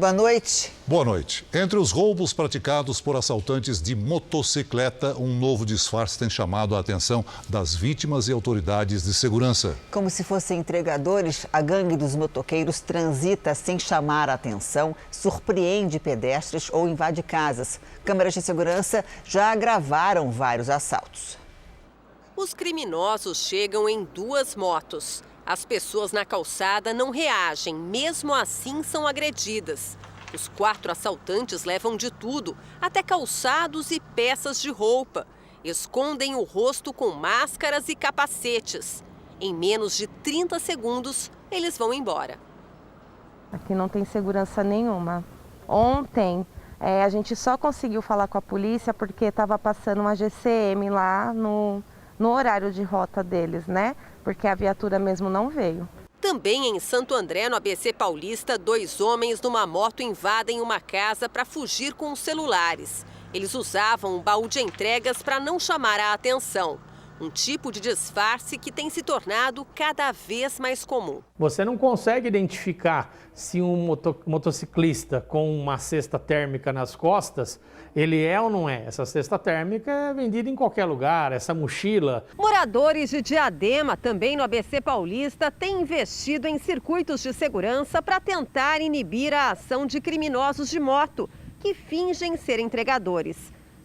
Boa noite. Boa noite. Entre os roubos praticados por assaltantes de motocicleta, um novo disfarce tem chamado a atenção das vítimas e autoridades de segurança. Como se fossem entregadores, a gangue dos motoqueiros transita sem chamar a atenção, surpreende pedestres ou invade casas. Câmeras de segurança já gravaram vários assaltos. Os criminosos chegam em 2 motos. As pessoas na calçada não reagem, mesmo assim são agredidas. Os 4 assaltantes levam de tudo, até calçados e peças de roupa. Escondem o rosto com máscaras e capacetes. Em menos de 30 segundos, eles vão embora. Aqui não tem segurança nenhuma. Ontem, a gente só conseguiu falar com a polícia porque estava passando uma GCM lá no horário de rota deles, né? Porque a viatura mesmo não veio. Também em Santo André, no ABC Paulista, 2 homens numa moto invadem uma casa para fugir com os celulares. Eles usavam um baú de entregas para não chamar a atenção. Um tipo de disfarce que tem se tornado cada vez mais comum. Você não consegue identificar se um motociclista com uma cesta térmica nas costas, ele é ou não é. Essa cesta térmica é vendida em qualquer lugar, essa mochila. Moradores de Diadema, também no ABC Paulista, têm investido em circuitos de segurança para tentar inibir a ação de criminosos de moto, que fingem ser entregadores.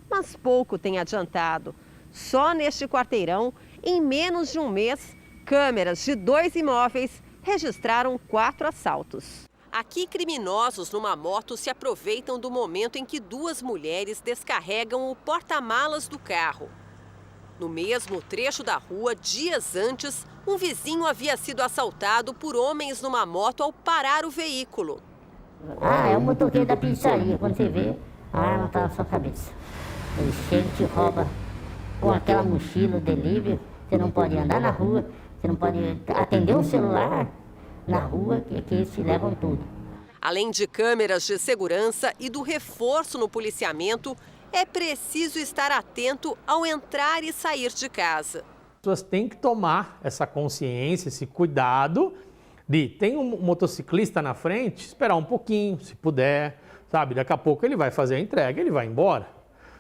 Mas pouco tem adiantado. Só neste quarteirão, em menos de um mês, câmeras de 2 imóveis registraram 4 assaltos. Aqui, criminosos numa moto se aproveitam do momento em que 2 mulheres descarregam o porta-malas do carro. No mesmo trecho da rua, dias antes, um vizinho havia sido assaltado por homens numa moto ao parar o veículo. É o motoqueiro da pizzaria. Quando você vê, a arma está na sua cabeça. Ele chega e te rouba. Com aquela mochila, delivery, você não pode andar na rua, você não pode atender um celular na rua, que eles te levam tudo. Além de câmeras de segurança e do reforço no policiamento, é preciso estar atento ao entrar e sair de casa. As pessoas têm que tomar essa consciência, esse cuidado de tem um motociclista na frente, esperar um pouquinho, se puder, sabe? Daqui a pouco ele vai fazer a entrega, ele vai embora.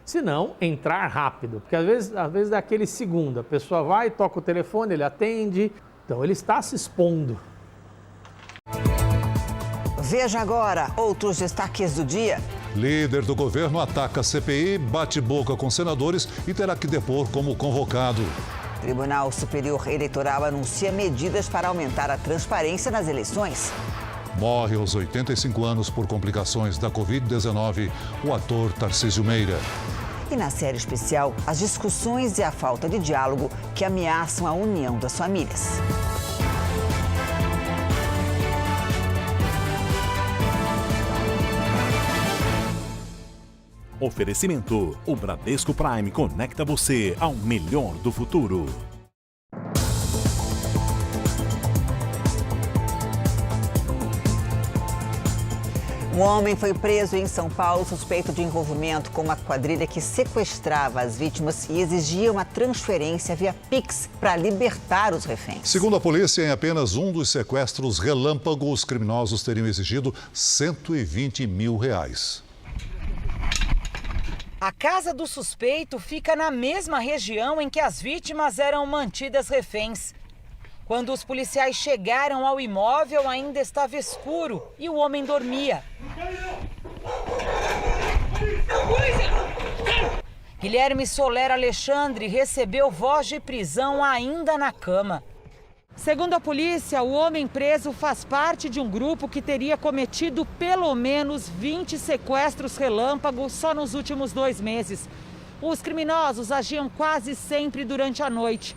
Se não, entrar rápido, porque às vezes é aquele segundo, a pessoa vai, toca o telefone, ele atende, então ele está se expondo. Veja agora outros destaques do dia. Líder do governo ataca a CPI, bate boca com senadores e terá que depor como convocado. Tribunal Superior Eleitoral anuncia medidas para aumentar a transparência nas eleições. Morre aos 85 anos por complicações da Covid-19 o ator Tarcísio Meira. E na série especial, as discussões e a falta de diálogo que ameaçam a união das famílias. Oferecimento: o Bradesco Prime conecta você ao melhor do futuro. Um homem foi preso em São Paulo suspeito de envolvimento com uma quadrilha que sequestrava as vítimas e exigia uma transferência via Pix para libertar os reféns. Segundo a polícia, em apenas um dos sequestros relâmpago, os criminosos teriam exigido R$120 mil. A casa do suspeito fica na mesma região em que as vítimas eram mantidas reféns. Quando os policiais chegaram ao imóvel, ainda estava escuro e o homem dormia. Guilherme Soler Alexandre recebeu voz de prisão ainda na cama. Segundo a polícia, o homem preso faz parte de um grupo que teria cometido pelo menos 20 sequestros relâmpagos só nos últimos 2 meses. Os criminosos agiam quase sempre durante a noite,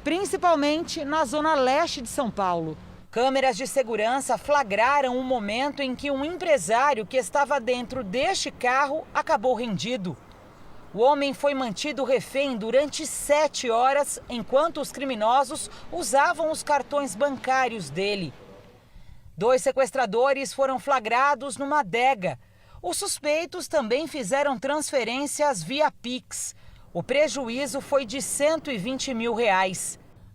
principalmente na zona leste de São Paulo. Câmeras de segurança flagraram o momento em que um empresário que estava dentro deste carro acabou rendido. O homem foi mantido refém durante 7 horas, enquanto os criminosos usavam os cartões bancários dele. 2 sequestradores foram flagrados numa adega. Os suspeitos também fizeram transferências via Pix. O prejuízo foi de R$120 mil.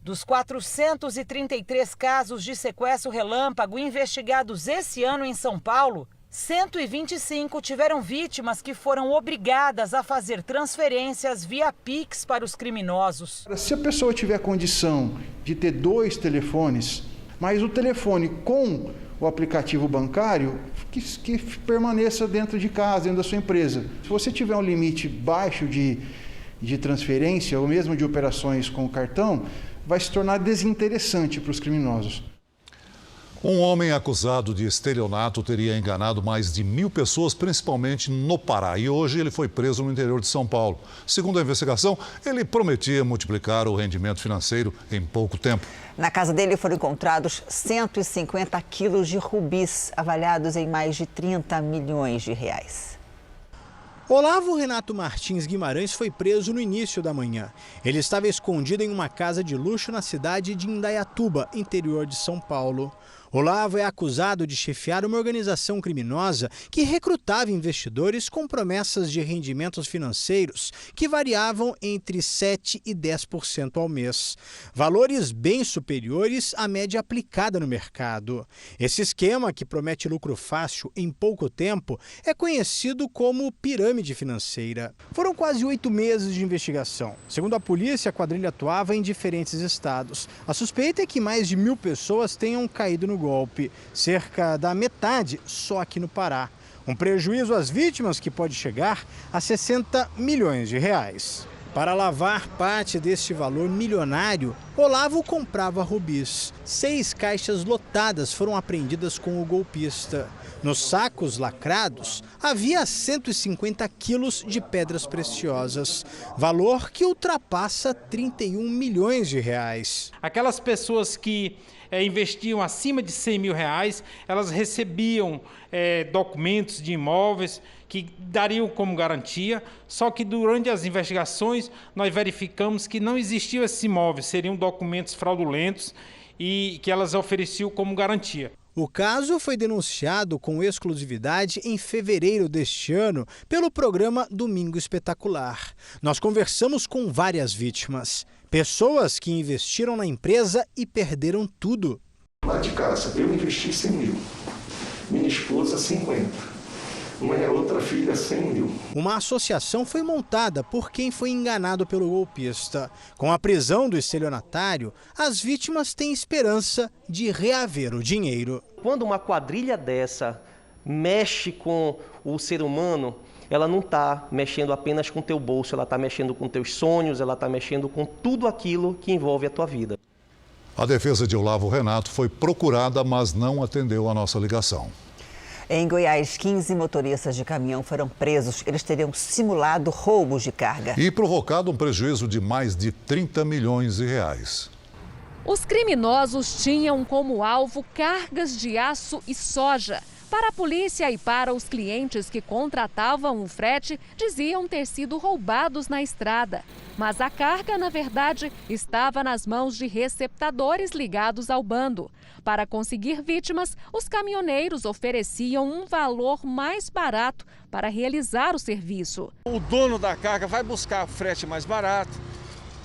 Dos 433 casos de sequestro relâmpago investigados esse ano em São Paulo, 125 tiveram vítimas que foram obrigadas a fazer transferências via Pix para os criminosos. Se a pessoa tiver condição de ter 2 telefones, mas o telefone com o aplicativo bancário que permaneça dentro de casa, dentro da sua empresa. Se você tiver um limite baixo de transferência ou mesmo de operações com o cartão, vai se tornar desinteressante para os criminosos. Um homem acusado de estelionato teria enganado mais de 1.000 pessoas, principalmente no Pará. E hoje ele foi preso no interior de São Paulo. Segundo a investigação, ele prometia multiplicar o rendimento financeiro em pouco tempo. Na casa dele foram encontrados 150 quilos de rubis, avaliados em mais de 30 milhões de reais. Olavo Renato Martins Guimarães foi preso no início da manhã. Ele estava escondido em uma casa de luxo na cidade de Indaiatuba, interior de São Paulo. Olavo é acusado de chefiar uma organização criminosa que recrutava investidores com promessas de rendimentos financeiros que variavam entre 7% e 10% ao mês. Valores bem superiores à média aplicada no mercado. Esse esquema, que promete lucro fácil em pouco tempo, é conhecido como pirâmide financeira. Foram quase 8 meses de investigação. Segundo a polícia, a quadrilha atuava em diferentes estados. A suspeita é que mais de 1.000 pessoas tenham caído no golpe, cerca da metade só aqui no Pará. Um prejuízo às vítimas que pode chegar a 60 milhões de reais. Para lavar parte deste valor milionário, Olavo comprava rubis. 6 caixas lotadas foram apreendidas com o golpista. Nos sacos lacrados, havia 150 quilos de pedras preciosas, valor que ultrapassa 31 milhões de reais. Aquelas pessoas que investiam acima de 100 mil reais, elas recebiam documentos de imóveis que dariam como garantia, só que durante as investigações nós verificamos que não existiam esses imóveis, seriam documentos fraudulentos e que elas ofereciam como garantia. O caso foi denunciado com exclusividade em fevereiro deste ano pelo programa Domingo Espetacular. Nós conversamos com várias vítimas, pessoas que investiram na empresa e perderam tudo. Lá de casa, eu investi 100 mil, minha esposa 50. Minha outra filha, 100 mil. Uma associação foi montada por quem foi enganado pelo golpista. Com a prisão do estelionatário, as vítimas têm esperança de reaver o dinheiro. Quando uma quadrilha dessa mexe com o ser humano, ela não está mexendo apenas com o teu bolso, ela está mexendo com teus sonhos, ela está mexendo com tudo aquilo que envolve a tua vida. A defesa de Olavo Renato foi procurada, mas não atendeu a nossa ligação. Em Goiás, 15 motoristas de caminhão foram presos. Eles teriam simulado roubos de carga. E provocado um prejuízo de mais de 30 milhões de reais. Os criminosos tinham como alvo cargas de aço e soja. Para a polícia e para os clientes que contratavam o frete, diziam ter sido roubados na estrada. Mas a carga, na verdade, estava nas mãos de receptadores ligados ao bando. Para conseguir vítimas, os caminhoneiros ofereciam um valor mais barato para realizar o serviço. O dono da carga vai buscar frete mais barato,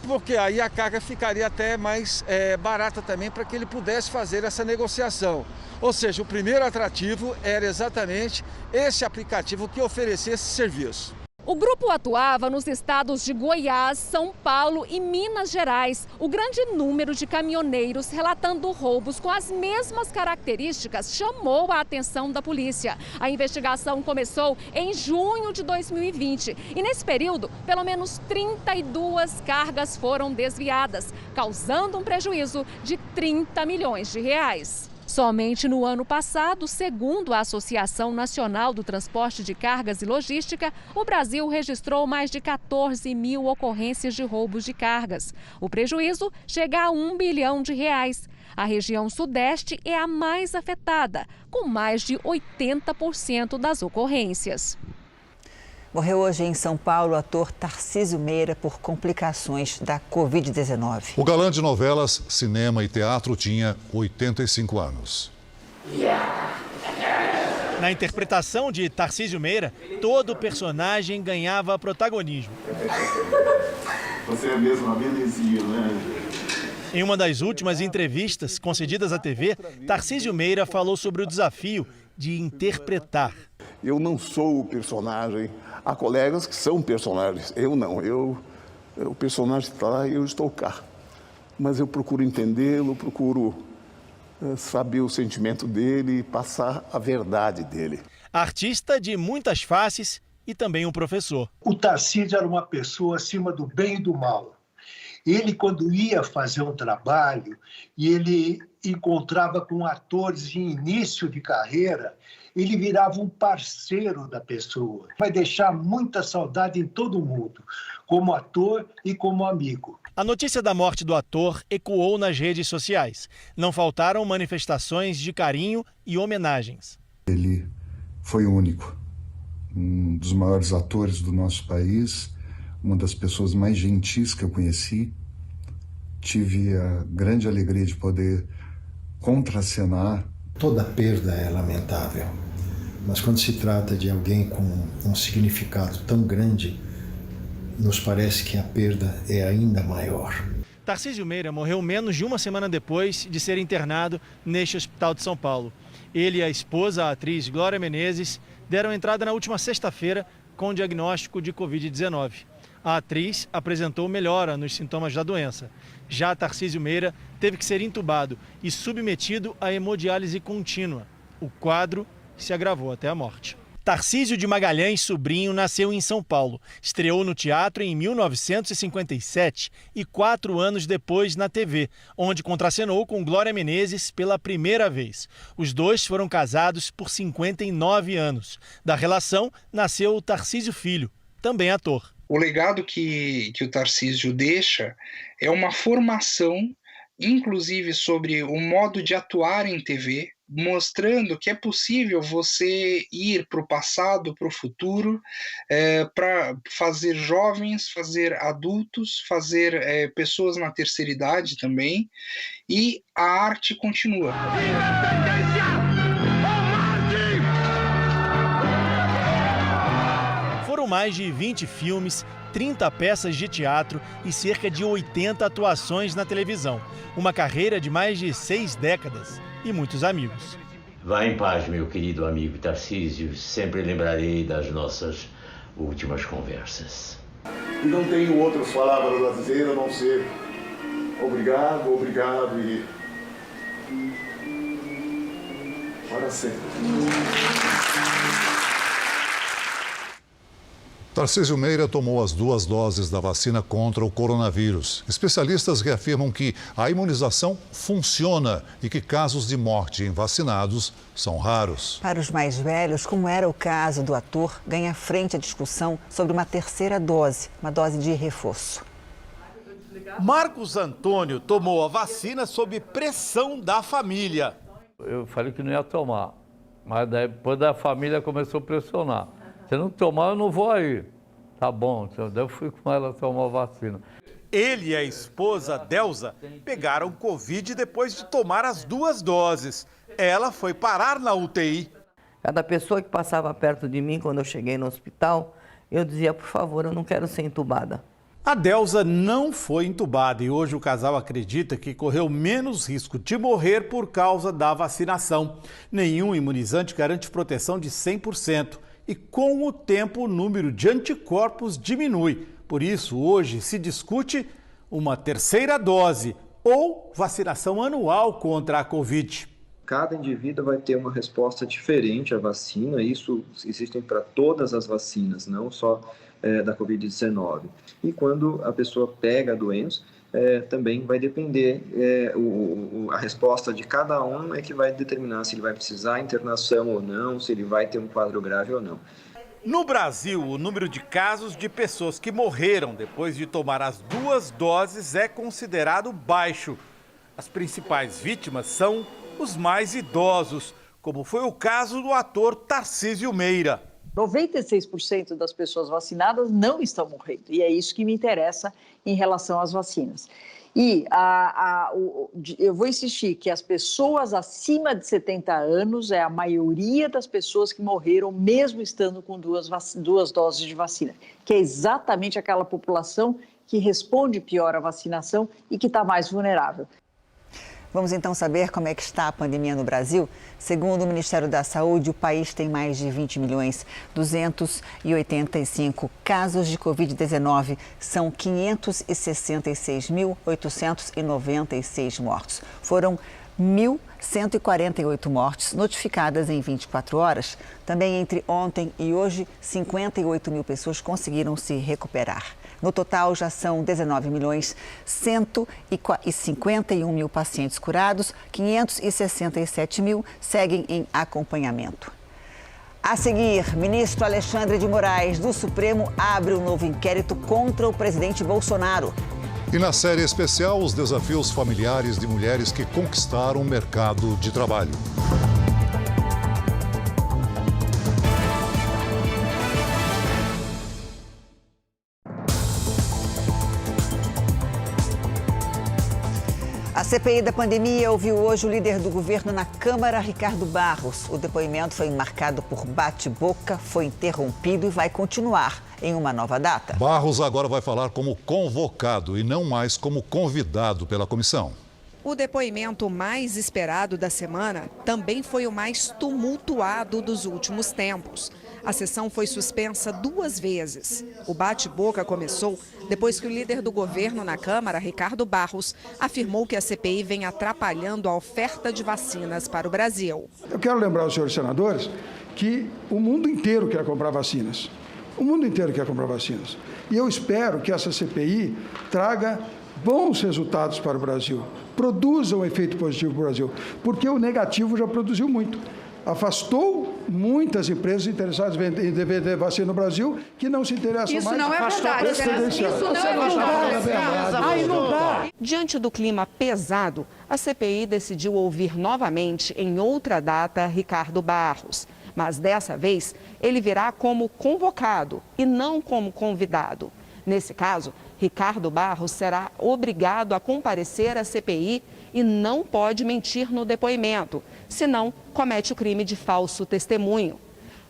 porque aí a carga ficaria até mais barata também para que ele pudesse fazer essa negociação. Ou seja, o primeiro atrativo era exatamente esse aplicativo que oferecia esse serviço. O grupo atuava nos estados de Goiás, São Paulo e Minas Gerais. O grande número de caminhoneiros relatando roubos com as mesmas características chamou a atenção da polícia. A investigação começou em junho de 2020 e nesse período, pelo menos 32 cargas foram desviadas, causando um prejuízo de 30 milhões de reais. Somente no ano passado, segundo a Associação Nacional do Transporte de Cargas e Logística, o Brasil registrou mais de 14 mil ocorrências de roubos de cargas. O prejuízo chega a 1 bilhão de reais. A região sudeste é a mais afetada, com mais de 80% das ocorrências. Morreu hoje em São Paulo o ator Tarcísio Meira por complicações da Covid-19. O galã de novelas, cinema e teatro tinha 85 anos. Na interpretação de Tarcísio Meira, todo personagem ganhava protagonismo. Você é mesmo uma belezinha, né? Em uma das últimas entrevistas concedidas à TV, Tarcísio Meira falou sobre o desafio de interpretar. Eu não sou o personagem. Há colegas que são personagens. Eu não. O personagem está lá e eu estou cá. Mas eu procuro entendê-lo, procuro saber o sentimento dele e passar a verdade dele. Artista de muitas faces e também um professor. O Tarcísio era uma pessoa acima do bem e do mal. Ele, quando ia fazer um trabalho e ele encontrava com atores em início de carreira, ele virava um parceiro da pessoa. Vai deixar muita saudade em todo mundo, como ator e como amigo. A notícia da morte do ator ecoou nas redes sociais. Não faltaram manifestações de carinho e homenagens. Ele foi único, um dos maiores atores do nosso país, uma das pessoas mais gentis que eu conheci. Tive a grande alegria de poder contracenar. Toda perda é lamentável, mas quando se trata de alguém com um significado tão grande, nos parece que a perda é ainda maior. Tarcísio Meira morreu menos de uma semana depois de ser internado neste hospital de São Paulo. Ele e a esposa, a atriz Glória Menezes, deram entrada na última sexta-feira com diagnóstico de Covid-19. A atriz apresentou melhora nos sintomas da doença. Já Tarcísio Meira teve que ser entubado e submetido à hemodiálise contínua. O quadro se agravou até a morte. Tarcísio de Magalhães Sobrinho nasceu em São Paulo. Estreou no teatro em 1957 e 4 anos depois na TV, onde contracenou com Glória Menezes pela primeira vez. Os dois foram casados por 59 anos. Da relação nasceu o Tarcísio Filho, também ator. O legado que o Tarcísio deixa é uma formação, inclusive sobre o modo de atuar em TV, mostrando que é possível você ir para o passado, para o futuro, para fazer jovens, fazer adultos, fazer pessoas na terceira idade também, e a arte continua. Foram mais de 20 filmes, 30 peças de teatro e cerca de 80 atuações na televisão. Uma carreira de mais de 6 décadas e muitos amigos. Vá em paz, meu querido amigo Tarcísio. Sempre lembrarei das nossas últimas conversas. E não tenho outras palavras a dizer a não ser obrigado, obrigado e para sempre. Tarcísio Meira tomou as 2 doses da vacina contra o coronavírus. Especialistas reafirmam que a imunização funciona e que casos de morte em vacinados são raros. Para os mais velhos, como era o caso do ator, ganha frente a discussão sobre uma terceira dose, uma dose de reforço. Marcos Antônio tomou a vacina sob pressão da família. Eu falei que não ia tomar, mas depois da família começou a pressionar. Se não tomar, eu não vou aí. Tá bom, então eu fui com ela tomar a vacina. Ele e a esposa, Delza, pegaram Covid depois de tomar as 2 doses. Ela foi parar na UTI. Cada pessoa que passava perto de mim quando eu cheguei no hospital, eu dizia, por favor, eu não quero ser entubada. A Delza não foi entubada e hoje o casal acredita que correu menos risco de morrer por causa da vacinação. Nenhum imunizante garante proteção de 100%. E com o tempo o número de anticorpos diminui. Por isso, hoje se discute uma terceira dose ou vacinação anual contra a Covid. Cada indivíduo vai ter uma resposta diferente à vacina, isso existe para todas as vacinas, não só da Covid-19. E quando a pessoa pega a doença, também vai depender, a resposta de cada um é que vai determinar se ele vai precisar de internação ou não, se ele vai ter um quadro grave ou não. No Brasil, o número de casos de pessoas que morreram depois de tomar as 2 doses é considerado baixo. As principais vítimas são os mais idosos, como foi o caso do ator Tarcísio Meira. 96% das pessoas vacinadas não estão morrendo, e é isso que me interessa em relação às vacinas. E eu vou insistir que as pessoas acima de 70 anos é a maioria das pessoas que morreram mesmo estando com duas doses de vacina, que é exatamente aquela população que responde pior à vacinação e que está mais vulnerável. Vamos então saber como é que está a pandemia no Brasil. Segundo o Ministério da Saúde, o país tem mais de 20.285 casos de Covid-19. São 566.896 mortos. Foram 1.148 mortes notificadas em 24 horas. Também entre ontem e hoje, 58 mil pessoas conseguiram se recuperar. No total, já são 19.151.000 pacientes curados, 567 mil seguem em acompanhamento. A seguir, ministro Alexandre de Moraes, do Supremo, abre um novo inquérito contra o presidente Bolsonaro. E na série especial, os desafios familiares de mulheres que conquistaram o mercado de trabalho. A CPI da pandemia ouviu hoje o líder do governo na Câmara, Ricardo Barros. O depoimento foi marcado por bate-boca, foi interrompido e vai continuar em uma nova data. Barros agora vai falar como convocado e não mais como convidado pela comissão. O depoimento mais esperado da semana também foi o mais tumultuado dos últimos tempos. A sessão foi suspensa 2 vezes. O bate-boca começou depois que o líder do governo na Câmara, Ricardo Barros, afirmou que a CPI vem atrapalhando a oferta de vacinas para o Brasil. Eu quero lembrar aos senhores senadores que o mundo inteiro quer comprar vacinas. O mundo inteiro quer comprar vacinas. E eu espero que essa CPI traga bons resultados para o Brasil, produza um efeito positivo para o Brasil, porque o negativo já produziu muito. Afastou muitas empresas interessadas em vender vacina no Brasil que não se interessam Isso mais. não é verdade. Isso não é verdade. Diante do clima pesado, a CPI decidiu ouvir novamente, em outra data, Ricardo Barros. Mas dessa vez, ele virá como convocado e não como convidado. Nesse caso, Ricardo Barros será obrigado a comparecer à CPI e não pode mentir no depoimento, senão comete o crime de falso testemunho.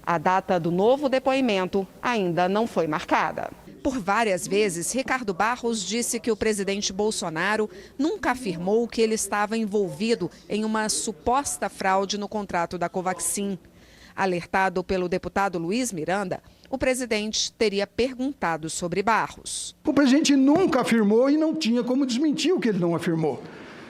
A data do novo depoimento ainda não foi marcada. Por várias vezes, Ricardo Barros disse que o presidente Bolsonaro nunca afirmou que ele estava envolvido em uma suposta fraude no contrato da Covaxin. Alertado pelo deputado Luiz Miranda, o presidente teria perguntado sobre Barros. O presidente nunca afirmou e não tinha como desmentir o que ele não afirmou.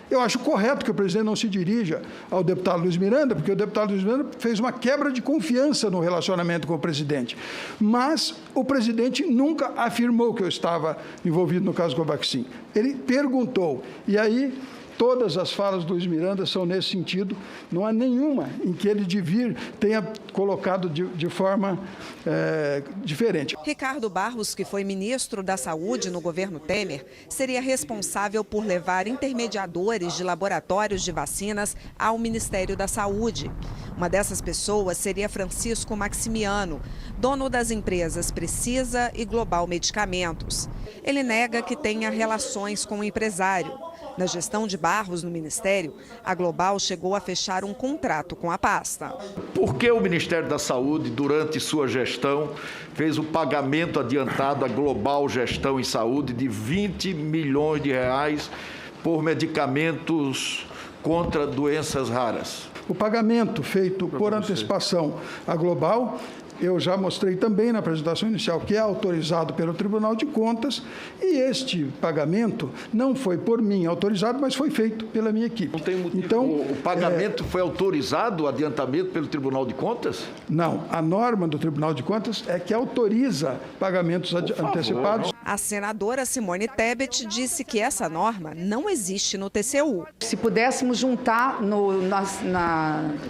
Eu acho correto que o presidente não se dirija ao deputado Luiz Miranda, porque o deputado Luiz Miranda fez uma quebra de confiança no relacionamento com o presidente. Mas o presidente nunca afirmou que eu estava envolvido no caso Covaxin. Ele perguntou. E aí, todas as falas do Luiz Miranda são nesse sentido. Não há nenhuma em que ele de vir tenha colocado de forma diferente. Ricardo Barros, que foi ministro da Saúde no governo Temer, seria responsável por levar intermediadores de laboratórios de vacinas ao Ministério da Saúde. Uma dessas pessoas seria Francisco Maximiano, dono das empresas Precisa e Global Medicamentos. Ele nega que tenha relações com o empresário. Na gestão de Barros no Ministério, a Global chegou a fechar um contrato com a pasta. Por que o Ministério da Saúde, durante sua gestão, fez o pagamento adiantado à Global Gestão em Saúde de 20 milhões de reais por medicamentos contra doenças raras? O pagamento feito por antecipação à Global, eu já mostrei também na apresentação inicial, que é autorizado pelo Tribunal de Contas, e este pagamento não foi por mim autorizado, mas foi feito pela minha equipe. Não tem motivo. Então, o pagamento foi autorizado, o adiantamento pelo Tribunal de Contas? Não, a norma do Tribunal de Contas é que autoriza pagamentos antecipados. A senadora Simone Tebet disse que essa norma não existe no TCU. Se pudéssemos juntar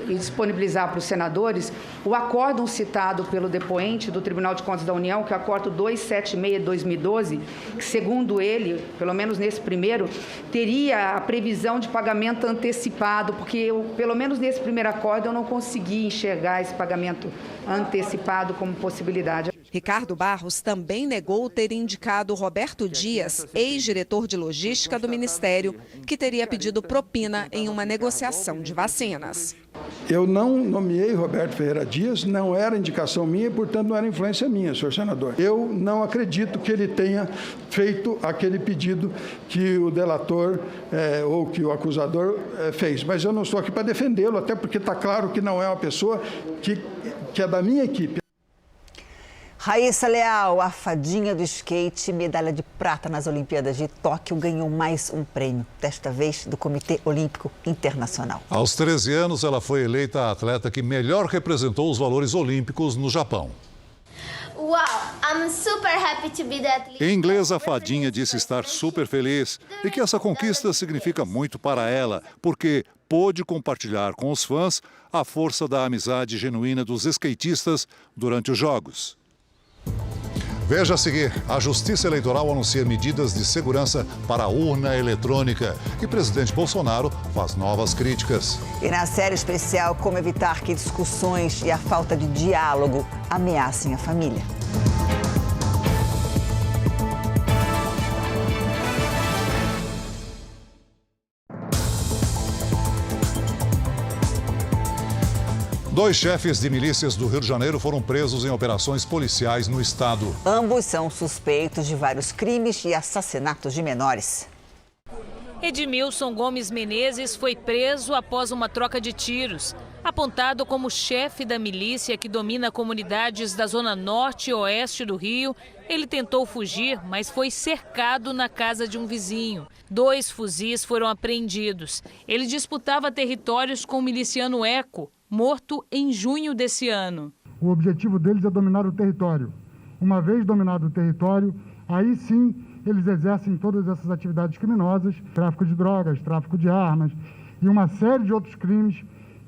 e disponibilizar para os senadores o acórdão citado pelo depoente do Tribunal de Contas da União, que é o acórdão 276 de 2012, que segundo ele, pelo menos nesse primeiro, teria a previsão de pagamento antecipado, porque eu, pelo menos nesse primeiro acórdão, eu não consegui enxergar esse pagamento antecipado como possibilidade. Ricardo Barros também negou ter indicado Roberto Dias, ex-diretor de logística do Ministério, que teria pedido propina em uma negociação de vacinas. Eu não nomeei Roberto Ferreira Dias, não era indicação minha e, portanto, não era influência minha, senhor senador. Eu não acredito que ele tenha feito aquele pedido que o delator ou que o acusador fez. Mas eu não estou aqui para defendê-lo, até porque está claro que não é uma pessoa que é da minha equipe. Raíssa Leal, a fadinha do skate, medalha de prata nas Olimpíadas de Tóquio, ganhou mais um prêmio, desta vez do Comitê Olímpico Internacional. Aos 13 anos, ela foi eleita a atleta que melhor representou os valores olímpicos no Japão. Wow, I'm super happy to be the athlete. Em inglês, a fadinha disse estar super feliz e que essa conquista significa muito para ela, porque pôde compartilhar com os fãs a força da amizade genuína dos skatistas durante os Jogos. Veja a seguir, a Justiça Eleitoral anuncia medidas de segurança para a urna eletrônica e presidente Bolsonaro faz novas críticas. E na série especial, como evitar que discussões e a falta de diálogo ameacem a família. Dois chefes de milícias do Rio de Janeiro foram presos em operações policiais no estado. Ambos são suspeitos de vários crimes e assassinatos de menores. Edmilson Gomes Menezes foi preso após uma troca de tiros. Apontado como chefe da milícia que domina comunidades da zona norte e oeste do Rio, ele tentou fugir, mas foi cercado na casa de um vizinho. 2 fuzis foram apreendidos. Ele disputava territórios com o miliciano Eco, morto em junho desse ano. O objetivo deles é dominar o território. Uma vez dominado o território, aí sim eles exercem todas essas atividades criminosas, tráfico de drogas, tráfico de armas e uma série de outros crimes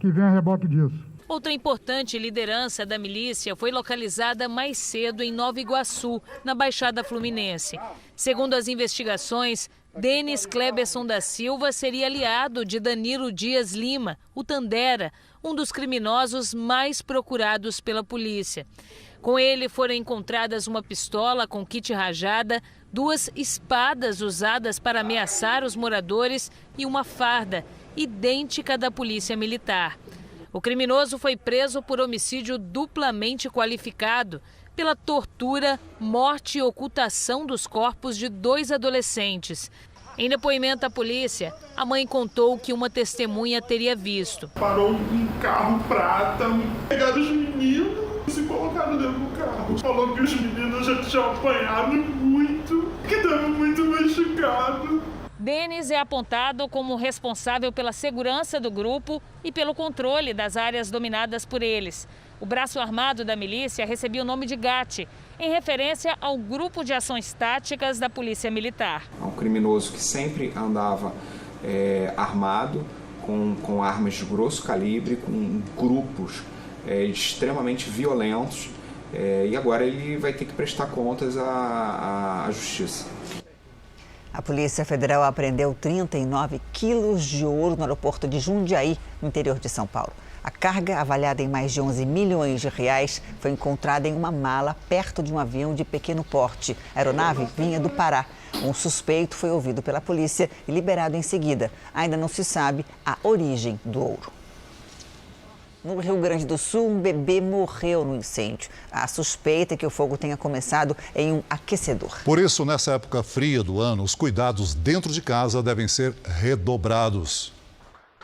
que vêm a reboque disso. Outra importante liderança da milícia foi localizada mais cedo em Nova Iguaçu, na Baixada Fluminense. Segundo as investigações, Denis Cleberson da Silva seria aliado de Danilo Dias Lima, o Tandera, um dos criminosos mais procurados pela polícia. Com ele foram encontradas uma pistola com kit rajada, 2 espadas usadas para ameaçar os moradores e uma farda, idêntica da polícia militar. O criminoso foi preso por homicídio duplamente qualificado, pela tortura, morte e ocultação dos corpos de 2 adolescentes. Em depoimento à polícia, a mãe contou que uma testemunha teria visto. Parou um carro prata, pegaram os meninos e se colocaram dentro do carro. Falou que os meninos já tinham apanhado muito, que estavam muito machucados. Denis é apontado como responsável pela segurança do grupo e pelo controle das áreas dominadas por eles. O braço armado da milícia recebia o nome de GAT, em referência ao Grupo de Ações Táticas da Polícia Militar. É um criminoso que sempre andava armado, com armas de grosso calibre, com grupos extremamente violentos, e agora ele vai ter que prestar contas à justiça. A Polícia Federal apreendeu 39 quilos de ouro no aeroporto de Jundiaí, no interior de São Paulo. A carga, avaliada em mais de 11 milhões de reais, foi encontrada em uma mala perto de um avião de pequeno porte. A aeronave vinha do Pará. Um suspeito foi ouvido pela polícia e liberado em seguida. Ainda não se sabe a origem do ouro. No Rio Grande do Sul, um bebê morreu no incêndio. A suspeita é que o fogo tenha começado em um aquecedor. Por isso, nessa época fria do ano, os cuidados dentro de casa devem ser redobrados.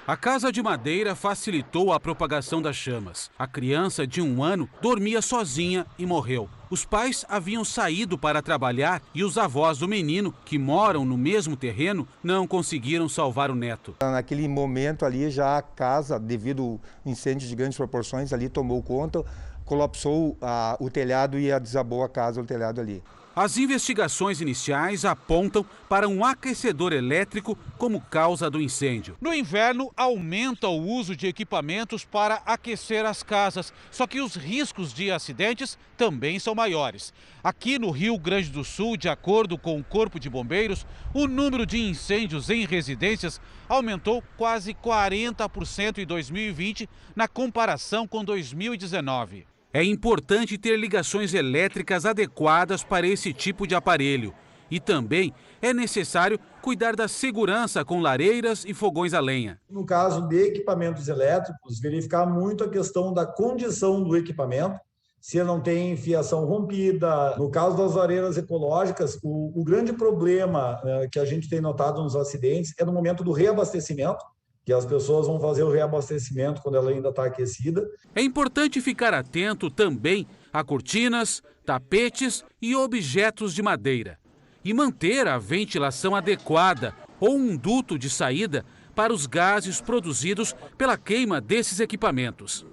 A casa de madeira facilitou a propagação das chamas. A criança de 1 ano dormia sozinha e morreu. Os pais haviam saído para trabalhar e os avós do menino, que moram no mesmo terreno, não conseguiram salvar o neto. Naquele momento ali já a casa, devido ao incêndio de grandes proporções, ali tomou conta, colapsou o telhado e desabou a casa, o telhado ali. As investigações iniciais apontam para um aquecedor elétrico como causa do incêndio. No inverno, aumenta o uso de equipamentos para aquecer as casas, só que os riscos de acidentes também são maiores. Aqui no Rio Grande do Sul, de acordo com o Corpo de Bombeiros, o número de incêndios em residências aumentou quase 40% em 2020, na comparação com 2019. É importante ter ligações elétricas adequadas para esse tipo de aparelho. E também é necessário cuidar da segurança com lareiras e fogões a lenha. No caso de equipamentos elétricos, verificar muito a questão da condição do equipamento, se ele não tem fiação rompida. No caso das lareiras ecológicas, o grande problema que a gente tem notado nos acidentes é no momento do reabastecimento, que as pessoas vão fazer o reabastecimento quando ela ainda está aquecida. É importante ficar atento também a cortinas, tapetes e objetos de madeira. E manter a ventilação adequada ou um duto de saída para os gases produzidos pela queima desses equipamentos.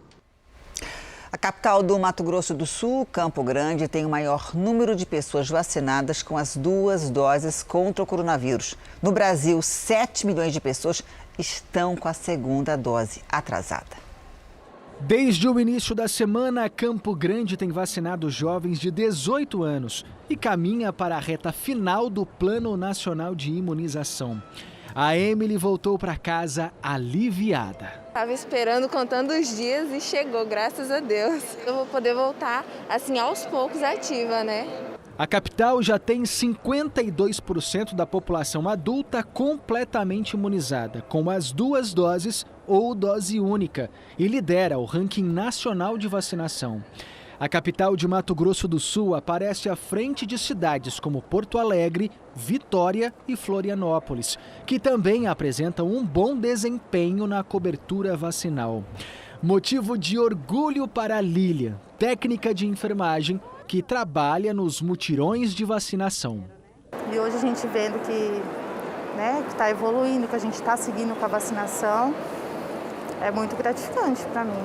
A capital do Mato Grosso do Sul, Campo Grande, tem o maior número de pessoas vacinadas com as 2 doses contra o coronavírus. No Brasil, 7 milhões de pessoas estão com a segunda dose atrasada. Desde o início da semana, Campo Grande tem vacinado jovens de 18 anos e caminha para a reta final do Plano Nacional de Imunização. A Emily voltou para casa aliviada. Estava esperando, contando os dias e chegou, graças a Deus. Eu vou poder voltar, assim, aos poucos ativa, né? A capital já tem 52% da população adulta completamente imunizada, com as 2 doses ou dose única, e lidera o ranking nacional de vacinação. A capital de Mato Grosso do Sul aparece à frente de cidades como Porto Alegre, Vitória e Florianópolis, que também apresentam um bom desempenho na cobertura vacinal. Motivo de orgulho para a Lília, técnica de enfermagem que trabalha nos mutirões de vacinação. E hoje a gente vendo que está evoluindo, que a gente está seguindo com a vacinação, é muito gratificante para mim.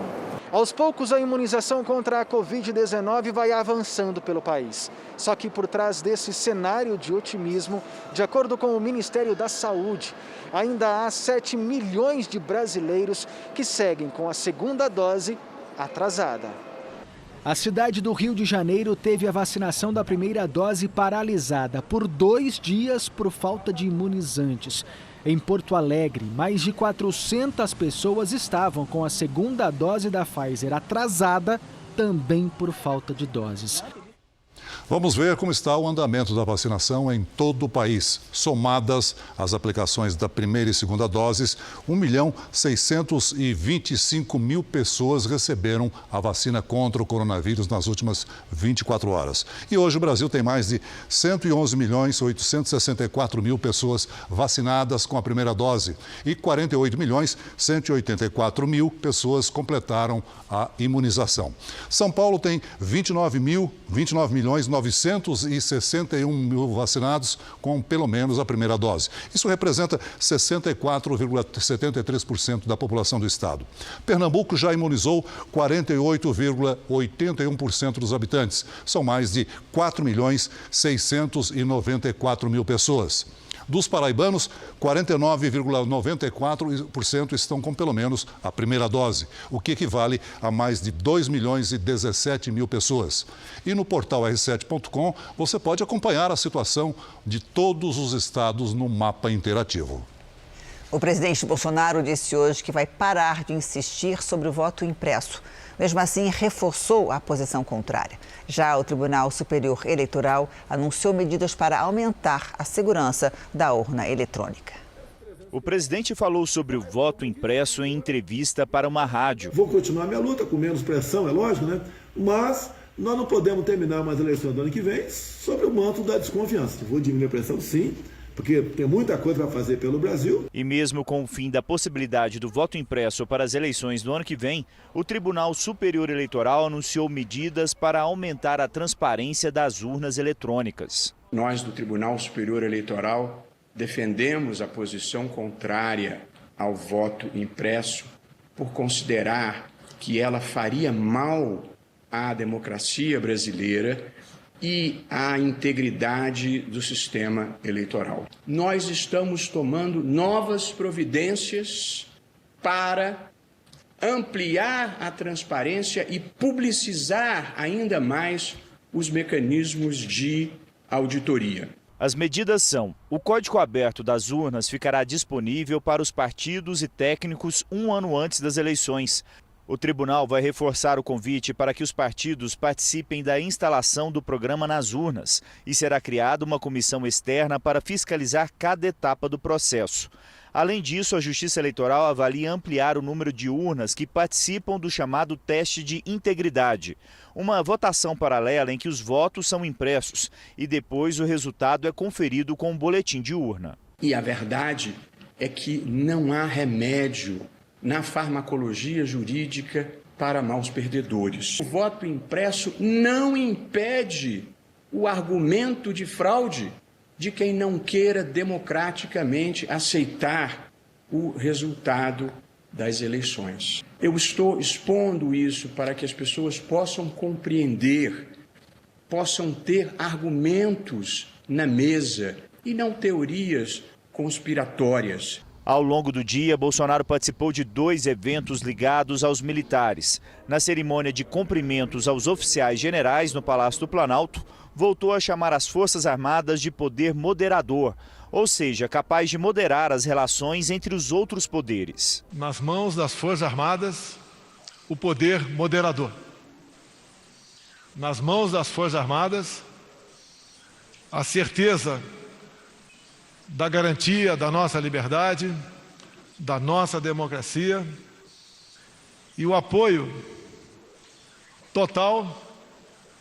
Aos poucos, a imunização contra a Covid-19 vai avançando pelo país. Só que por trás desse cenário de otimismo, de acordo com o Ministério da Saúde, ainda há 7 milhões de brasileiros que seguem com a segunda dose atrasada. A cidade do Rio de Janeiro teve a vacinação da primeira dose paralisada por 2 dias por falta de imunizantes. Em Porto Alegre, mais de 400 pessoas estavam com a segunda dose da Pfizer atrasada, também por falta de doses. Vamos ver como está o andamento da vacinação em todo o país. Somadas as aplicações da primeira e segunda doses, 1.625.000 pessoas receberam a vacina contra o coronavírus nas últimas 24 horas. E hoje o Brasil tem mais de 111.864.000 pessoas vacinadas com a primeira dose e 48.184.000 pessoas completaram a imunização. São Paulo tem 29.961.000 vacinados com pelo menos a primeira dose. Isso representa 64,73% da população do estado. Pernambuco já imunizou 48,81% dos habitantes. São mais de 4.694.000 pessoas. Dos paraibanos, 49,94% estão com pelo menos a primeira dose, o que equivale a mais de 2.017.000 pessoas. E no portal r7.com você pode acompanhar a situação de todos os estados no mapa interativo. O presidente Bolsonaro disse hoje que vai parar de insistir sobre o voto impresso. Mesmo assim, reforçou a posição contrária. Já o Tribunal Superior Eleitoral anunciou medidas para aumentar a segurança da urna eletrônica. O presidente falou sobre o voto impresso em entrevista para uma rádio. Vou continuar minha luta com menos pressão, é lógico, né? Mas nós não podemos terminar mais a eleição do ano que vem sobre o manto da desconfiança. Vou diminuir a pressão, sim, porque tem muita coisa para fazer pelo Brasil. E mesmo com o fim da possibilidade do voto impresso para as eleições do ano que vem, o Tribunal Superior Eleitoral anunciou medidas para aumentar a transparência das urnas eletrônicas. Nós do Tribunal Superior Eleitoral defendemos a posição contrária ao voto impresso por considerar que ela faria mal à democracia brasileira e à integridade do sistema eleitoral. Nós estamos tomando novas providências para ampliar a transparência e publicizar ainda mais os mecanismos de auditoria. As medidas são: o código aberto das urnas ficará disponível para os partidos e técnicos um ano antes das eleições. O tribunal vai reforçar o convite para que os partidos participem da instalação do programa nas urnas e será criada uma comissão externa para fiscalizar cada etapa do processo. Além disso, a Justiça Eleitoral avalia ampliar o número de urnas que participam do chamado teste de integridade, uma votação paralela em que os votos são impressos e depois o resultado é conferido com um boletim de urna. E a verdade é que não há remédio na farmacologia jurídica para maus perdedores. O voto impresso não impede o argumento de fraude de quem não queira democraticamente aceitar o resultado das eleições. Eu estou expondo isso para que as pessoas possam compreender, possam ter argumentos na mesa e não teorias conspiratórias. Ao longo do dia, Bolsonaro participou de 2 eventos ligados aos militares. Na cerimônia de cumprimentos aos oficiais generais no Palácio do Planalto, voltou a chamar as Forças Armadas de poder moderador, ou seja, capaz de moderar as relações entre os outros poderes. Nas mãos das Forças Armadas, o poder moderador. Nas mãos das Forças Armadas, a certeza da garantia da nossa liberdade, da nossa democracia e o apoio total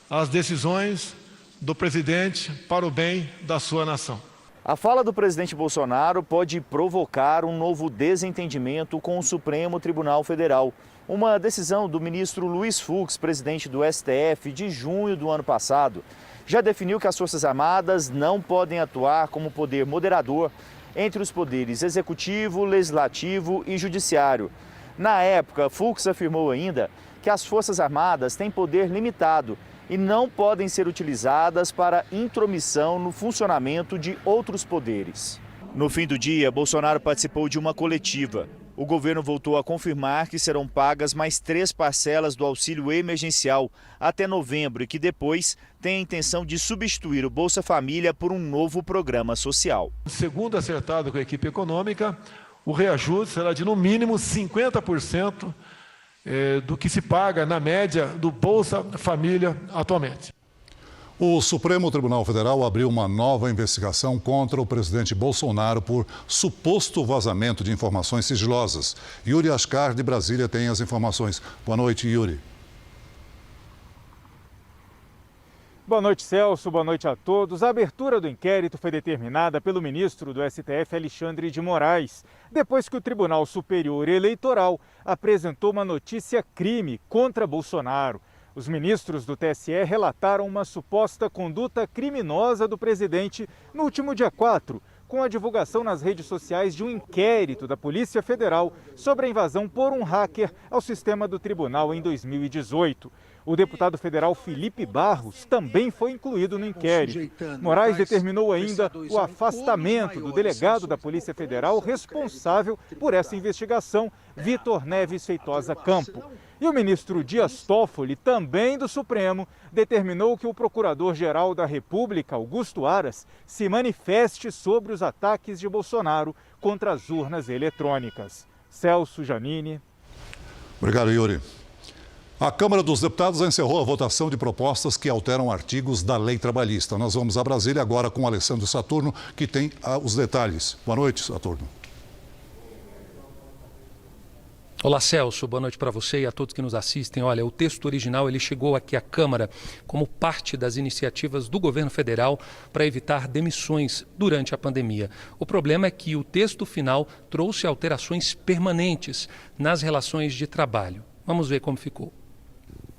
às decisões do presidente para o bem da sua nação. A fala do presidente Bolsonaro pode provocar um novo desentendimento com o Supremo Tribunal Federal. Uma decisão do ministro Luiz Fux, presidente do STF, de junho do ano passado, já definiu que as Forças Armadas não podem atuar como poder moderador entre os poderes executivo, legislativo e judiciário. Na época, Fux afirmou ainda que as Forças Armadas têm poder limitado e não podem ser utilizadas para intromissão no funcionamento de outros poderes. No fim do dia, Bolsonaro participou de uma coletiva. O governo voltou a confirmar que serão pagas mais 3 parcelas do auxílio emergencial até novembro e que depois tem a intenção de substituir o Bolsa Família por um novo programa social. Segundo acertado com a equipe econômica, o reajuste será de no mínimo 50% do que se paga na média do Bolsa Família atualmente. O Supremo Tribunal Federal abriu uma nova investigação contra o presidente Bolsonaro por suposto vazamento de informações sigilosas. Yuri Ascar, de Brasília, tem as informações. Boa noite, Yuri. Boa noite, Celso. Boa noite a todos. A abertura do inquérito foi determinada pelo ministro do STF, Alexandre de Moraes, depois que o Tribunal Superior Eleitoral apresentou uma notícia-crime contra Bolsonaro. Os ministros do TSE relataram uma suposta conduta criminosa do presidente no último dia 4, com a divulgação nas redes sociais de um inquérito da Polícia Federal sobre a invasão por um hacker ao sistema do tribunal em 2018. O deputado federal Felipe Barros também foi incluído no inquérito. Moraes determinou ainda o afastamento do delegado da Polícia Federal responsável por essa investigação, Vitor Neves Feitosa Campo. E o ministro Dias Toffoli, também do Supremo, determinou que o procurador-geral da República, Augusto Aras, se manifeste sobre os ataques de Bolsonaro contra as urnas eletrônicas. Celso, Janine. Obrigado, Yuri. A Câmara dos Deputados encerrou a votação de propostas que alteram artigos da lei trabalhista. Nós vamos a Brasília agora com o Alessandro Saturno, que tem os detalhes. Boa noite, Saturno. Olá, Celso. Boa noite para você e a todos que nos assistem. Olha, o texto original ele chegou aqui à Câmara como parte das iniciativas do governo federal para evitar demissões durante a pandemia. O problema é que o texto final trouxe alterações permanentes nas relações de trabalho. Vamos ver como ficou.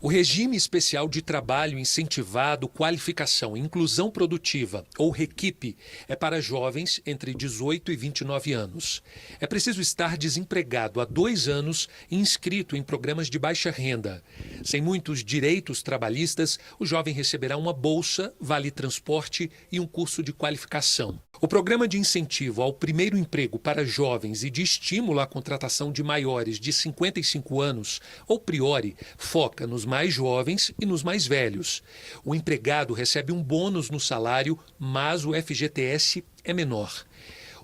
O regime especial de trabalho incentivado, qualificação e inclusão produtiva, ou REQIP, é para jovens entre 18 e 29 anos. É preciso estar desempregado há 2 anos e inscrito em programas de baixa renda. Sem muitos direitos trabalhistas, o jovem receberá uma bolsa, vale transporte e um curso de qualificação. O programa de incentivo ao primeiro emprego para jovens e de estímulo à contratação de maiores de 55 anos, ou Priori, foca nos mais jovens e nos mais velhos. O empregado recebe um bônus no salário, mas o FGTS é menor.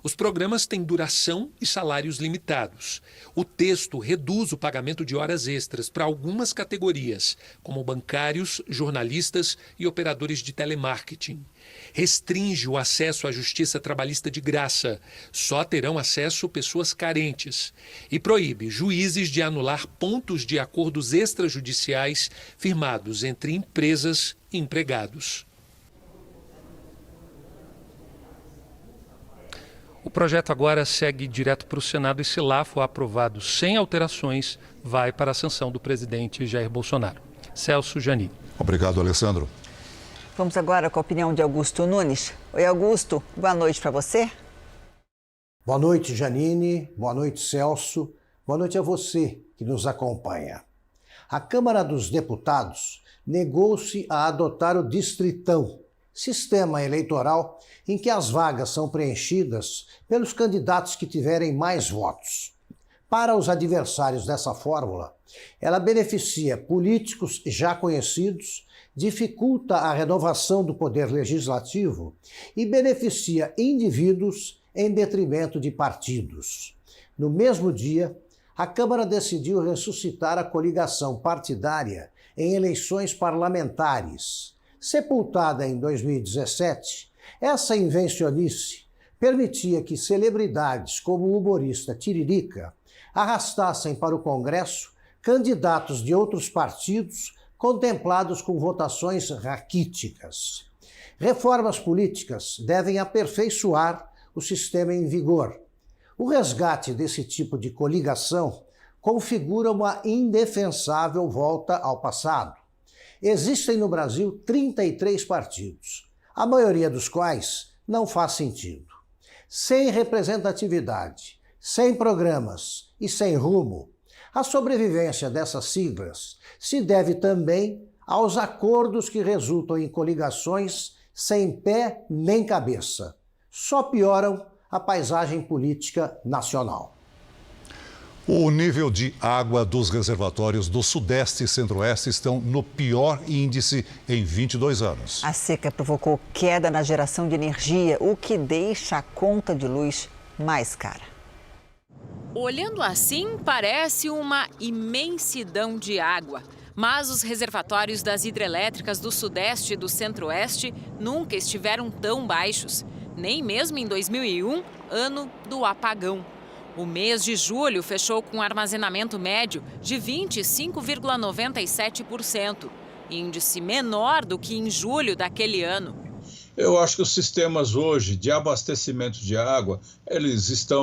Os programas têm duração e salários limitados. O texto reduz o pagamento de horas extras para algumas categorias, como bancários, jornalistas e operadores de telemarketing. Restringe o acesso à justiça trabalhista de graça. Só terão acesso pessoas carentes. E proíbe juízes de anular pontos de acordos extrajudiciais firmados entre empresas e empregados. O projeto agora segue direto para o Senado e, se lá for aprovado sem alterações, vai para a sanção do presidente Jair Bolsonaro. Celso Janine. Obrigado, Alessandro. Vamos agora com a opinião de Augusto Nunes. Oi, Augusto, boa noite para você. Boa noite, Janine. Boa noite, Celso. Boa noite a você que nos acompanha. A Câmara dos Deputados negou-se a adotar o Distritão, sistema eleitoral em que as vagas são preenchidas pelos candidatos que tiverem mais votos. Para os adversários dessa fórmula, ela beneficia políticos já conhecidos, dificulta a renovação do poder legislativo e beneficia indivíduos em detrimento de partidos. No mesmo dia, a Câmara decidiu ressuscitar a coligação partidária em eleições parlamentares. Sepultada em 2017, essa invencionice permitia que celebridades como o humorista Tiririca arrastassem para o Congresso candidatos de outros partidos contemplados com votações raquíticas. Reformas políticas devem aperfeiçoar o sistema em vigor. O resgate desse tipo de coligação configura uma indefensável volta ao passado. Existem no Brasil 33 partidos, a maioria dos quais não faz sentido. Sem representatividade, sem programas e sem rumo, a sobrevivência dessas siglas se deve também aos acordos que resultam em coligações sem pé nem cabeça. Só pioram a paisagem política nacional. O nível de água dos reservatórios do Sudeste e Centro-Oeste estão no pior índice em 22 anos. A seca provocou queda na geração de energia, o que deixa a conta de luz mais cara. Olhando assim, parece uma imensidão de água. Mas os reservatórios das hidrelétricas do Sudeste e do Centro-Oeste nunca estiveram tão baixos. Nem mesmo em 2001, ano do apagão. O mês de julho fechou com um armazenamento médio de 25,97%, índice menor do que em julho daquele ano. Eu acho que os sistemas hoje de abastecimento de água,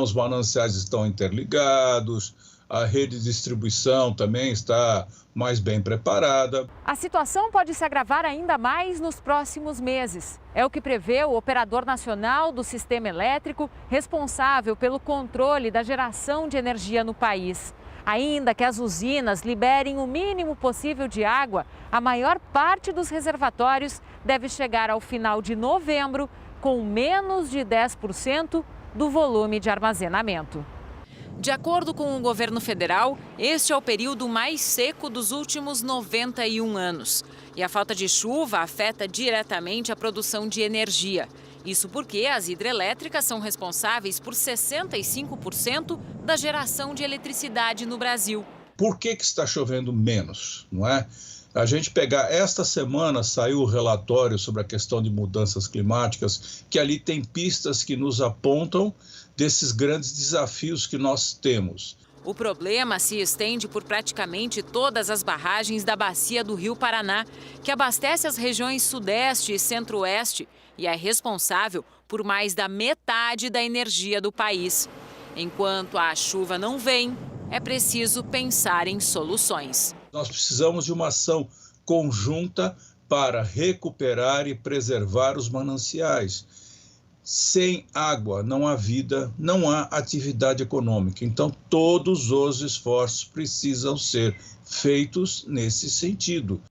os mananciais estão interligados, a rede de distribuição também está mais bem preparada. A situação pode se agravar ainda mais nos próximos meses. É o que prevê o operador nacional do sistema elétrico, responsável pelo controle da geração de energia no país. Ainda que as usinas liberem o mínimo possível de água, a maior parte dos reservatórios deve chegar ao final de novembro com menos de 10% do volume de armazenamento. De acordo com o governo federal, este é o período mais seco dos últimos 91 anos. E a falta de chuva afeta diretamente a produção de energia. Isso porque as hidrelétricas são responsáveis por 65% da geração de eletricidade no Brasil. Por que está chovendo menos, não é? A gente pegar esta semana, saiu o relatório sobre a questão de mudanças climáticas, que ali tem pistas que nos apontam desses grandes desafios que nós temos. O problema se estende por praticamente todas as barragens da bacia do Rio Paraná, que abastece as regiões Sudeste e Centro-Oeste e é responsável por mais da metade da energia do país. Enquanto a chuva não vem, é preciso pensar em soluções. Nós precisamos de uma ação conjunta para recuperar e preservar os mananciais. Sem água não há vida, não há atividade econômica. Então, todos os esforços precisam ser feitos nesse sentido.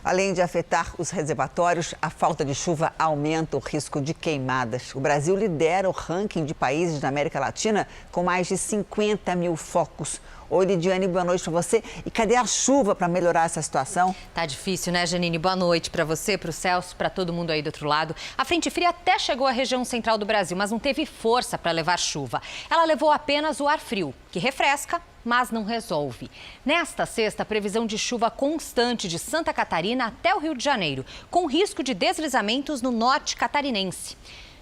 Além de afetar os reservatórios, a falta de chuva aumenta o risco de queimadas. O Brasil lidera o ranking de países da América Latina com mais de 50 mil focos. Oi, Lidiane, boa noite para você. E cadê a chuva para melhorar essa situação? Tá difícil, né, Janine? Boa noite para você, para o Celso, para todo mundo aí do outro lado. A frente fria até chegou à região central do Brasil, mas não teve força para levar chuva. Ela levou apenas o ar frio, que refresca, mas não resolve. Nesta sexta, previsão de chuva constante de Santa Catarina até o Rio de Janeiro, com risco de deslizamentos no norte catarinense.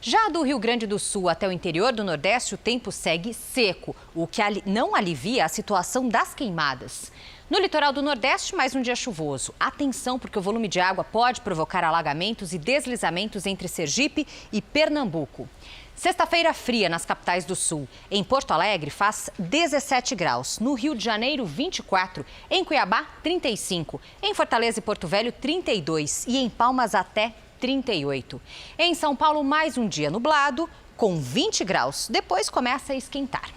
Já do Rio Grande do Sul até o interior do Nordeste, o tempo segue seco, o que não alivia a situação das queimadas. No litoral do Nordeste, mais um dia chuvoso. Atenção, porque o volume de água pode provocar alagamentos e deslizamentos entre Sergipe e Pernambuco. Sexta-feira fria nas capitais do Sul. Em Porto Alegre faz 17 graus. No Rio de Janeiro, 24. Em Cuiabá, 35. Em Fortaleza e Porto Velho, 32. E em Palmas, até 38. Em São Paulo, mais um dia nublado, com 20 graus. Depois começa a esquentar.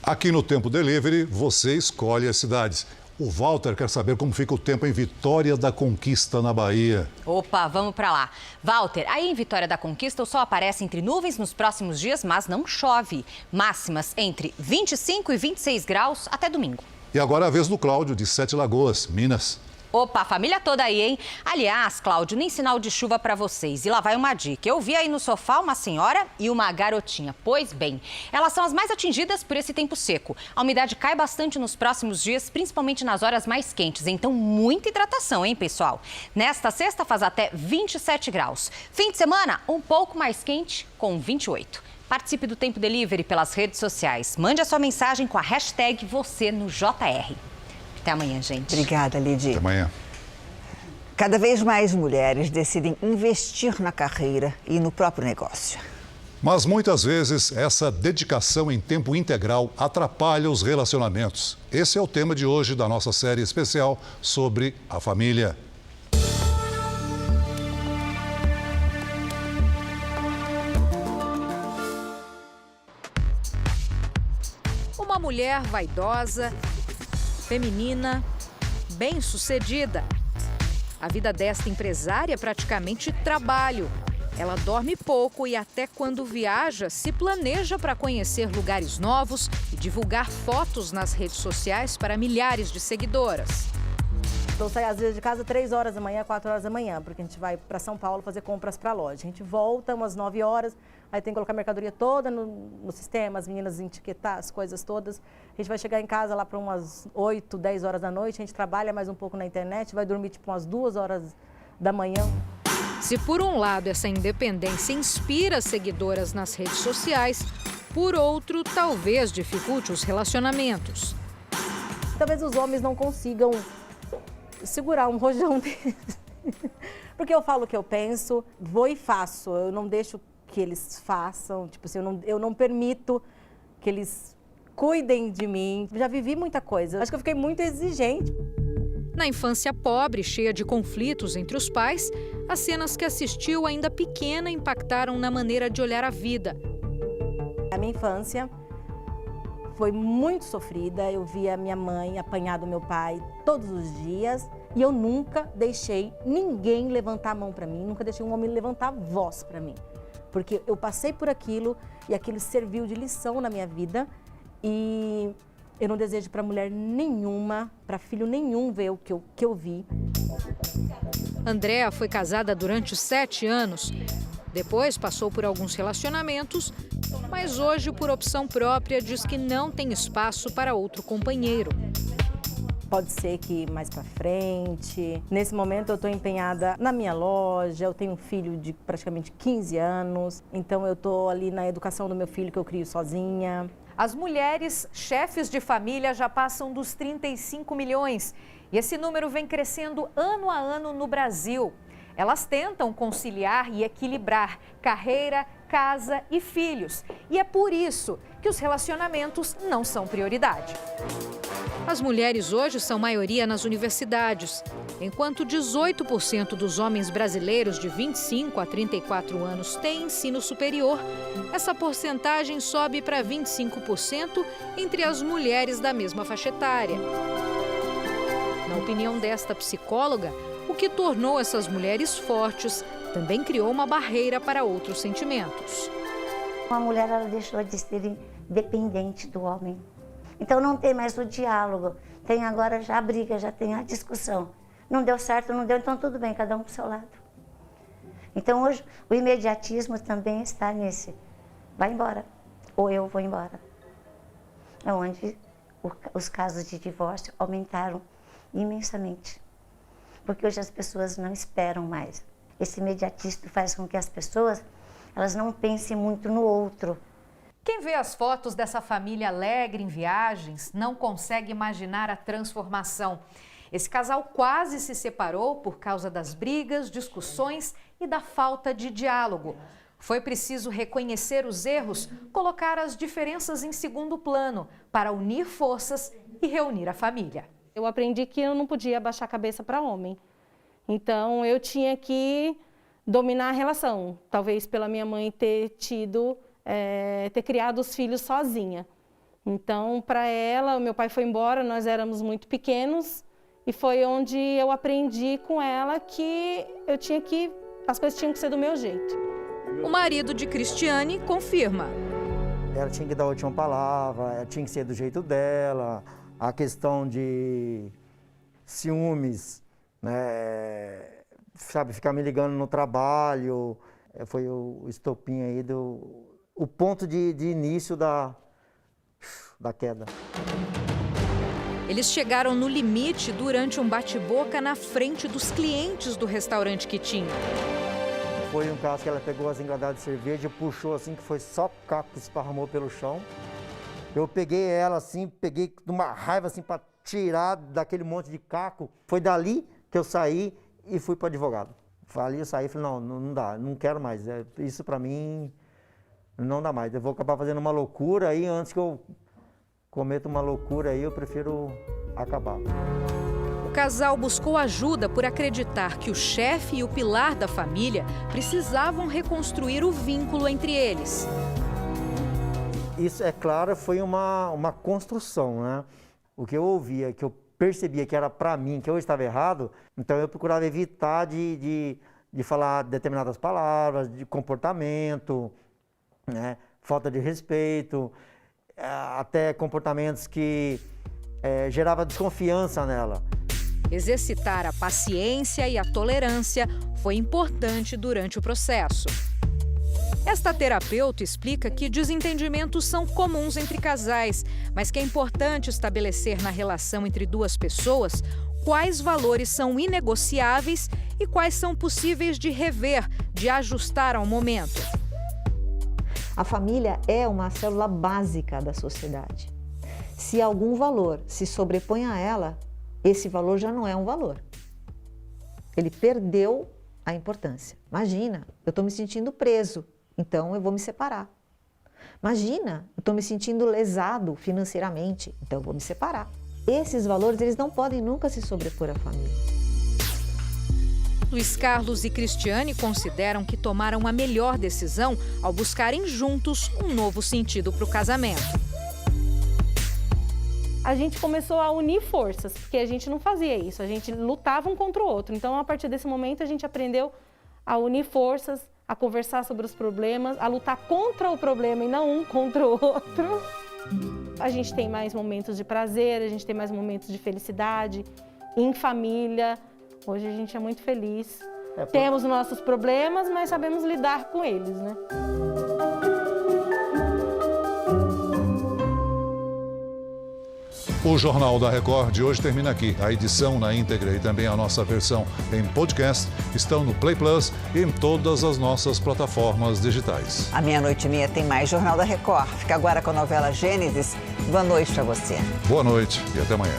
Aqui no Tempo Delivery, você escolhe as cidades. O Walter quer saber como fica o tempo em Vitória da Conquista, na Bahia. Opa, vamos para lá. Walter, aí em Vitória da Conquista o sol aparece entre nuvens nos próximos dias, mas não chove. Máximas entre 25 e 26 graus até domingo. E agora a vez do Cláudio, de Sete Lagoas, Minas. Opa, a família toda aí, hein? Aliás, Cláudio, nem sinal de chuva para vocês. E lá vai uma dica. Eu vi aí no sofá uma senhora e uma garotinha. Pois bem, elas são as mais atingidas por esse tempo seco. A umidade cai bastante nos próximos dias, principalmente nas horas mais quentes. Então, muita hidratação, hein, pessoal? Nesta sexta faz até 27 graus. Fim de semana, um pouco mais quente, com 28. Participe do Tempo Delivery pelas redes sociais. Mande a sua mensagem com a hashtag #VocêNoJR. Até amanhã, gente. Obrigada, Lidy. Até amanhã. Cada vez mais mulheres decidem investir na carreira e no próprio negócio. Mas muitas vezes essa dedicação em tempo integral atrapalha os relacionamentos. Esse é o tema de hoje da nossa série especial sobre a família. Uma mulher vaidosa, feminina, bem-sucedida. A vida desta empresária é praticamente trabalho. Ela dorme pouco e até quando viaja, se planeja para conhecer lugares novos e divulgar fotos nas redes sociais para milhares de seguidoras. Eu saio às vezes de casa 3 horas da manhã, 4 horas da manhã, porque a gente vai para São Paulo fazer compras para a loja. A gente volta umas 9 horas, aí tem que colocar a mercadoria toda no sistema, as meninas etiquetar as coisas todas. A gente vai chegar em casa lá para umas 8, 10 horas da noite, a gente trabalha mais um pouco na internet, vai dormir tipo umas 2 horas da manhã. Se por um lado essa independência inspira seguidoras nas redes sociais, por outro talvez dificulte os relacionamentos. Talvez os homens não consigam segurar um rojão deles. Porque eu falo o que eu penso, vou e faço. Eu não deixo que eles façam, tipo assim, eu não permito que eles cuidem de mim. Já vivi muita coisa. Acho que eu fiquei muito exigente. Na infância pobre, cheia de conflitos entre os pais, as cenas que assistiu ainda pequena impactaram na maneira de olhar a vida. A minha infância foi muito sofrida. Eu via minha mãe apanhar do meu pai todos os dias e eu nunca deixei ninguém levantar a mão para mim, nunca deixei um homem levantar a voz para mim. Porque eu passei por aquilo e aquilo serviu de lição na minha vida e eu não desejo para mulher nenhuma, para filho nenhum ver o que eu vi. Andréa foi casada durante 7 anos. Depois passou por alguns relacionamentos, mas hoje, por opção própria, diz que não tem espaço para outro companheiro. Pode ser que mais para frente. Nesse momento eu estou empenhada na minha loja, eu tenho um filho de praticamente 15 anos, então eu estou ali na educação do meu filho que eu crio sozinha. As mulheres chefes de família já passam dos 35 milhões e esse número vem crescendo ano a ano no Brasil. Elas tentam conciliar e equilibrar carreira, casa e filhos. E é por isso que os relacionamentos não são prioridade. As mulheres hoje são maioria nas universidades. Enquanto 18% dos homens brasileiros de 25 a 34 anos têm ensino superior, essa porcentagem sobe para 25% entre as mulheres da mesma faixa etária. Na opinião desta psicóloga, o que tornou essas mulheres fortes, também criou uma barreira para outros sentimentos. A mulher ela deixou de ser dependente do homem. Então não tem mais o diálogo, tem agora já a briga, já tem a discussão. Não deu certo, não deu, então tudo bem, cada um pro seu lado. Então hoje o imediatismo também está nesse, vai embora, ou eu vou embora. É onde os casos de divórcio aumentaram imensamente. Porque hoje as pessoas não esperam mais. Esse imediatismo faz com que as pessoas elas não pensem muito no outro. Quem vê as fotos dessa família alegre em viagens não consegue imaginar a transformação. Esse casal quase se separou por causa das brigas, discussões e da falta de diálogo. Foi preciso reconhecer os erros, colocar as diferenças em segundo plano para unir forças e reunir a família. Eu aprendi que eu não podia baixar a cabeça para homem. Então eu tinha que dominar a relação, talvez pela minha mãe ter criado os filhos sozinha. Então, para ela, meu pai foi embora, nós éramos muito pequenos e foi onde eu aprendi com ela que as coisas tinham que ser do meu jeito. O marido de Cristiane confirma. Ela tinha que dar a última palavra, ela tinha que ser do jeito dela, a questão de ciúmes, né? Sabe, ficar me ligando no trabalho, foi o estopim aí, o ponto de início da queda. Eles chegaram no limite durante um bate-boca na frente dos clientes do restaurante que tinha. Foi um caso que ela pegou as engradadas de cerveja, puxou assim, que foi só caco que esparramou pelo chão. Eu peguei ela assim, peguei numa raiva assim para tirar daquele monte de caco. Foi dali que eu saí e fui para o advogado. Ali eu saí e falei, não dá, não quero mais. Isso para mim não dá mais. Eu vou acabar fazendo uma loucura aí, antes que eu cometa uma loucura aí, eu prefiro acabar. O casal buscou ajuda por acreditar que o chefe e o pilar da família precisavam reconstruir o vínculo entre eles. Isso, é claro, foi uma construção, né? O que eu ouvia, que eu percebia que era para mim, que eu estava errado, então eu procurava evitar de falar determinadas palavras, de comportamento, né? Falta de respeito, até comportamentos que geravam desconfiança nela. Exercitar a paciência e a tolerância foi importante durante o processo. Esta terapeuta explica que desentendimentos são comuns entre casais, mas que é importante estabelecer na relação entre duas pessoas quais valores são inegociáveis e quais são possíveis de rever, de ajustar ao momento. A família é uma célula básica da sociedade. Se algum valor se sobrepõe a ela, esse valor já não é um valor. Ele perdeu a importância. Imagina, eu estou me sentindo preso. Então eu vou me separar. Imagina, eu estou me sentindo lesado financeiramente, então eu vou me separar. Esses valores, eles não podem nunca se sobrepor à família. Luiz Carlos e Cristiane consideram que tomaram a melhor decisão ao buscarem juntos um novo sentido para o casamento. A gente começou a unir forças, porque a gente não fazia isso, a gente lutava um contra o outro. Então, a partir desse momento, a gente aprendeu a unir forças, a conversar sobre os problemas, a lutar contra o problema e não um contra o outro. A gente tem mais momentos de prazer, a gente tem mais momentos de felicidade, em família. Hoje a gente é muito feliz. Temos nossos problemas, mas sabemos lidar com eles, né? O Jornal da Record de hoje termina aqui. A edição na íntegra e também a nossa versão em podcast estão no Play Plus e em todas as nossas plataformas digitais. À 00:30 tem mais Jornal da Record. Fica agora com a novela Gênesis. Boa noite para você. Boa noite e até amanhã.